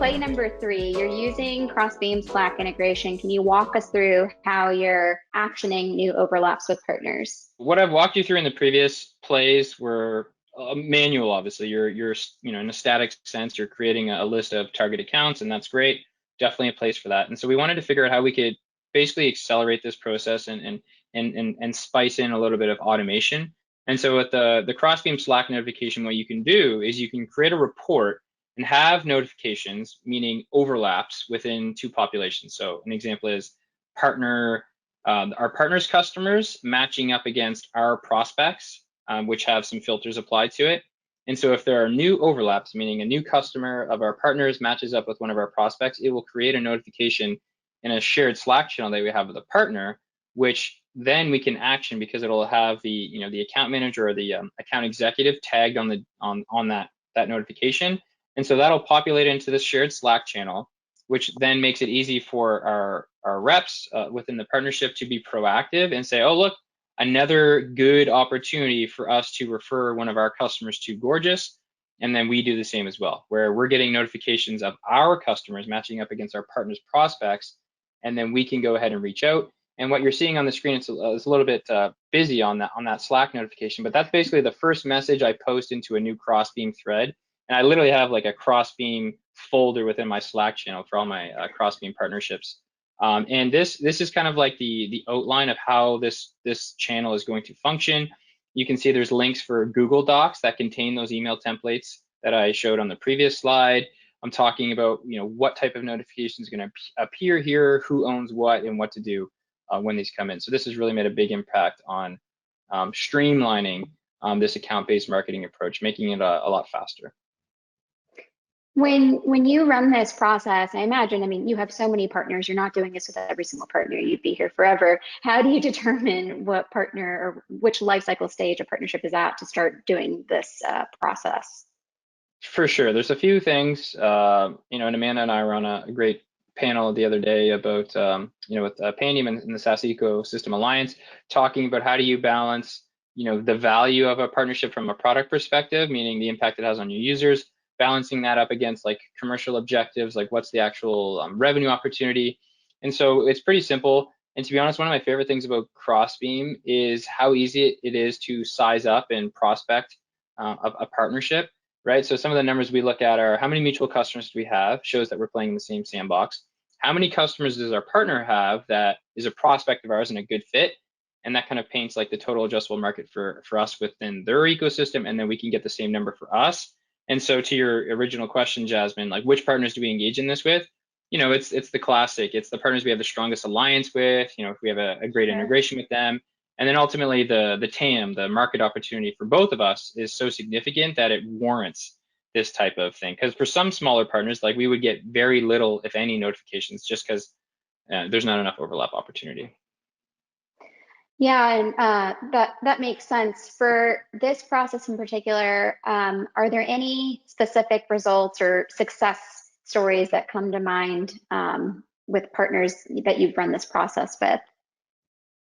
play number three, you're using Crossbeam Slack integration. Can you walk us through how you're actioning new overlaps with partners? What I've walked you through in the previous plays were manual. Obviously, you're in a static sense, you're creating a list of target accounts, and that's great. Definitely a place for that. And so we wanted to figure out how we could basically accelerate this process and spice in a little bit of automation. And so with the Crossbeam Slack notification, what you can do is you can create a report and have notifications, meaning overlaps within two populations. So an example is our partners' customers matching up against our prospects, which have some filters applied to it. And so if there are new overlaps, meaning a new customer of our partners matches up with one of our prospects, it will create a notification in a shared Slack channel that we have with a partner, which then we can action because it'll have the account manager or the account executive tagged on that notification. And so that'll populate into this shared Slack channel, which then makes it easy for our reps within the partnership to be proactive and say, oh, look, another good opportunity for us to refer one of our customers to Gorgias. And then we do the same as well, where we're getting notifications of our customers matching up against our partners' prospects, and then we can go ahead and reach out. And what you're seeing on the screen, it's a little bit busy on that Slack notification, but that's basically the first message I post into a new Crossbeam thread. And I literally have like a Crossbeam folder within my Slack channel for all my Crossbeam partnerships. And this is kind of like the outline of how this channel is going to function. You can see there's links for Google Docs that contain those email templates that I showed on the previous slide. I'm talking about what type of notification is going to appear here, who owns what, and what to do when these come in. So this has really made a big impact on streamlining this account-based marketing approach, making it a lot faster. When you run this process, I mean, you have so many partners, you're not doing this with every single partner, you'd be here forever. How do you determine what partner or which lifecycle stage a partnership is at to start doing this process? For sure, there's a few things, and Amanda and I were on a great panel the other day about, with Pandium and the SaaS Ecosystem Alliance, talking about how do you balance, the value of a partnership from a product perspective, meaning the impact it has on your users, balancing that up against like commercial objectives, like what's the actual revenue opportunity. And so it's pretty simple. And to be honest, one of my favorite things about Crossbeam is how easy it is to size up and prospect a partnership, right? So some of the numbers we look at are how many mutual customers do we have, shows that we're playing in the same sandbox. How many customers does our partner have that is a prospect of ours and a good fit? And that kind of paints like the total addressable market for us within their ecosystem. And then we can get the same number for us. And so to your original question, Jasmine, like which partners do we engage in this with? It's the classic. It's the partners we have the strongest alliance with, if we have a great integration with them. And then ultimately the TAM, the market opportunity for both of us is so significant that it warrants this type of thing. Because for some smaller partners, like we would get very little, if any, notifications just because there's not enough overlap opportunity. Yeah, and that makes sense. For this process in particular, are there any specific results or success stories that come to mind with partners that you've run this process with?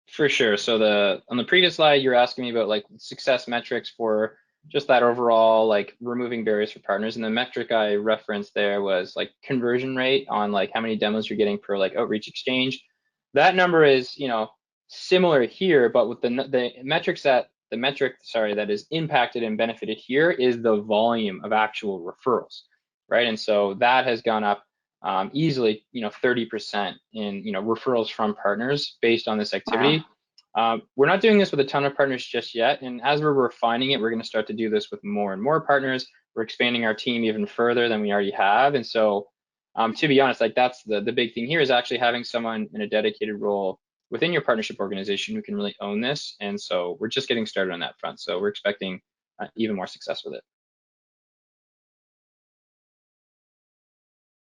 For sure. So on the previous slide, you're asking me about like success metrics for just that overall, like removing barriers for partners. And the metric I referenced there was like conversion rate on like how many demos you're getting per like outreach exchange. That number is, similar here, but with the metric that is impacted and benefited here is the volume of actual referrals, right? And so that has gone up easily, 30% in referrals from partners based on this activity. Wow. We're not doing this with a ton of partners just yet, and as we're refining it, we're going to start to do this with more and more partners. We're expanding our team even further than we already have, and so to be honest, like that's the big thing here is actually having someone in a dedicated role within your partnership organization who can really own this. And so we're just getting started on that front. So we're expecting even more success with it.